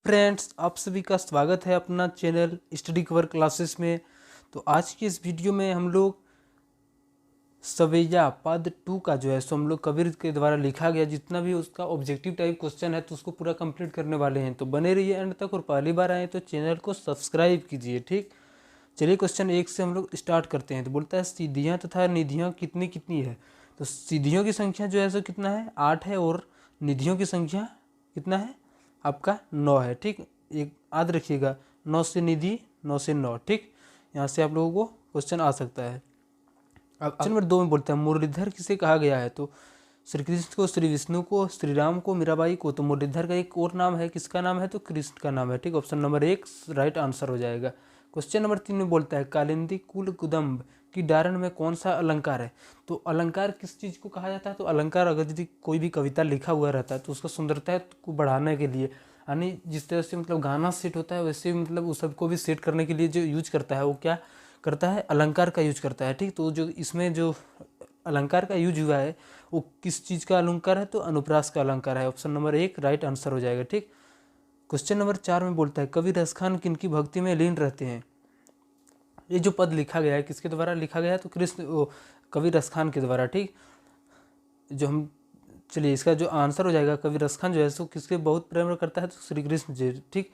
Friends, आप सभी का स्वागत है अपना चैनल स्टडी कवर क्लासेस में। तो आज की इस वीडियो में हम लोग सवैया पद 2 का जो है सो हम लोग कबीर के द्वारा लिखा गया जितना भी उसका ऑब्जेक्टिव टाइप क्वेश्चन है तो उसको पूरा कंप्लीट करने वाले हैं। तो बने रहिए एंड तक, और पहली बार आए तो चैनल को सब्सक्राइब कीजिए। ठीक, चलिए क्वेश्चन 1 से हम लोग स्टार्ट करते हैं। तो बोलता है सीधियाँ तथा निधियाँ कितनी कितनी है। तो सीधियों की संख्या जो है सो कितना है, 8 है, और निधियों की संख्या कितना है आपका, 9 है। ठीक, एक याद रखिएगा, 9 से निधि, 9 से 9। ठीक, यहाँ से आप लोगों को क्वेश्चन आ सकता है। अब क्वेश्चन नंबर 2 में बोलते हैं मुरलीधर किसे कहा गया है। तो श्री कृष्ण को, श्री विष्णु को, श्री राम को, मीराबाई को। तो मुरलीधर का एक और नाम है, किसका नाम है, तो कृष्ण का नाम है। ठीक, ऑप्शन नंबर 1 राइट आंसर हो जाएगा। क्वेश्चन नंबर 3 में बोलता है कालिंदी कुल कुदम्ब की डारण में कौन सा अलंकार है। तो अलंकार किस चीज़ को कहा जाता है। तो अलंकार अगर यदि कोई भी कविता लिखा हुआ रहता है तो उसका सुंदरता को बढ़ाने के लिए, यानी जिस तरह से मतलब गाना सेट होता है वैसे मतलब उस सबको भी सेट करने के लिए जो यूज करता है वो क्या करता है, अलंकार का यूज करता है। ठीक, तो जो इसमें जो अलंकार का यूज हुआ है वो किस चीज़ का अलंकार है, तो अनुप्रास का अलंकार है। ऑप्शन नंबर 1 राइट आंसर हो जाएगा। ठीक, क्वेश्चन नंबर 4 में बोलता है कवि रसखान किनकी भक्ति में लीन रहते हैं। ये जो पद लिखा गया है किसके द्वारा लिखा गया है, तो कृष्ण कवि रसखान के द्वारा। ठीक, जो हम चलिए इसका जो आंसर हो जाएगा, कवि रसखान जो है सो किसके बहुत प्रेम करता है, तो श्री कृष्ण जी। ठीक,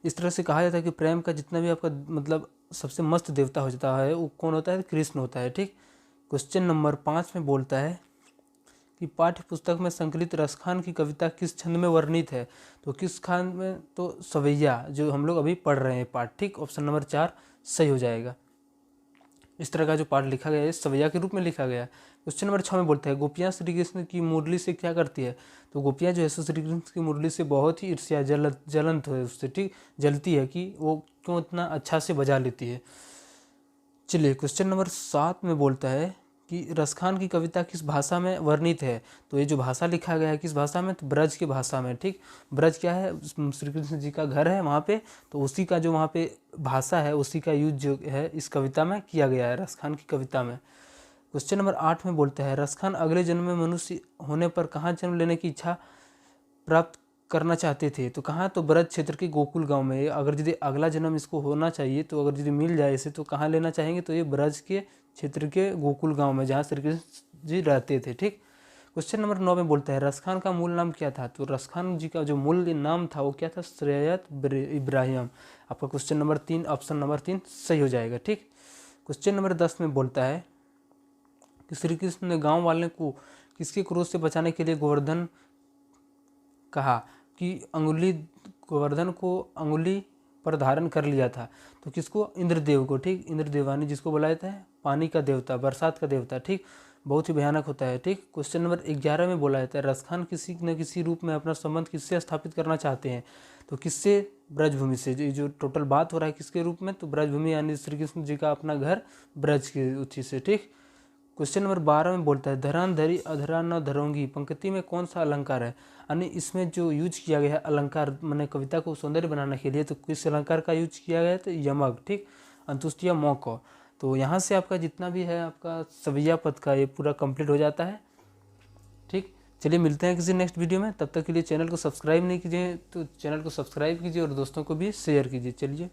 इस तरह से कहा जाता है कि प्रेम का जितना भी आपका मतलब सबसे मस्त देवता हो जाता है वो कौन होता है, कृष्ण होता है। ठीक, क्वेश्चन नंबर 5 में बोलता है कि पाठ्य पुस्तक में संकलित रसखान की कविता किस छंद में वर्णित है। तो किस खान में, तो सवैया, जो हम लोग अभी पढ़ रहे हैं पाठ। ठीक, ऑप्शन नंबर 4 सही हो जाएगा। इस तरह का जो पाठ लिखा गया है सवैया के रूप में लिखा गया है। क्वेश्चन नंबर 6 में बोलता है गोपियाँ श्री कृष्ण की मुरली से क्या करती है। तो गोपियाँ जो है सो श्री कृष्ण की मुरली से बहुत ही ईर्ष्या जलंत है उससे। ठीक, जलती है कि वो क्यों इतना अच्छा से बजा लेती है। चलिए क्वेश्चन नंबर 7 में बोलता है कि रसखान की कविता किस भाषा में वर्णित है। तो ये जो भाषा लिखा गया है किस भाषा में, तो ब्रज की भाषा में। ठीक, ब्रज क्या है, श्री कृष्ण जी का घर है वहाँ पे, तो उसी का जो वहाँ पे भाषा है उसी का यूज जो है इस कविता में किया गया है, रसखान की कविता में। क्वेश्चन नंबर 8 में बोलता है रसखान अगले जन्म में मनुष्य होने पर कहाँ जन्म लेने की इच्छा प्राप्त करना चाहते थे। तो कहाँ, तो ब्रज क्षेत्र के गोकुल गांव में। अगर यदि अगला जन्म इसको होना चाहिए तो अगर यदि मिल जाए इसे तो कहाँ लेना चाहेंगे, तो ये ब्रज के क्षेत्र के गोकुल गांव में जहाँ श्री कृष्ण जी रहते थे। ठीक, क्वेश्चन नंबर 9 में बोलता है रसखान का मूल नाम क्या था। तो रसखान जी का जो मूल नाम था वो क्या था, सैयद इब्राहिम। आपका क्वेश्चन नंबर 3 ऑप्शन नंबर 3 सही हो जाएगा। ठीक, क्वेश्चन नंबर 10 में बोलता है कि श्री कृष्ण ने गाँव वाले को किसके क्रोध से बचाने के लिए गोवर्धन कहा कि अंगुली, गोवर्धन को अंगुली पर धारण कर लिया था। तो किसको, इंद्रदेव को। ठीक, इंद्रदेवानी जिसको बोला जाता है पानी का देवता, बरसात का देवता। ठीक, बहुत ही भयानक होता है। ठीक, क्वेश्चन नंबर 11 में बोला जाता है रसखान किसी न किसी रूप में अपना संबंध किससे स्थापित करना चाहते हैं। तो किससे, ब्रजभूमि से। जो टोटल बात हो रहा है किसके रूप में, तो ब्रजभूमि यानी श्री कृष्ण जी का अपना घर ब्रज के उसी से। ठीक, क्वेश्चन नंबर 12 में बोलता है धरान धरी अधरा न धरोंगी पंक्ति में कौन सा अलंकार है। यानी इसमें जो यूज किया गया है अलंकार, मैंने कविता को सौंदर्य बनाने के लिए, तो किस अलंकार का यूज किया गया है, तो यमक। ठीक, अंतुष्टिया मौको। तो यहाँ से आपका जितना भी है आपका सवैया पद का ये पूरा कंप्लीट हो जाता है। ठीक, चलिए मिलते हैं किसी नेक्स्ट वीडियो में। तब तक के लिए चैनल को सब्सक्राइब नहीं कीजिए तो चैनल को सब्सक्राइब कीजिए और दोस्तों को भी शेयर कीजिए। चलिए।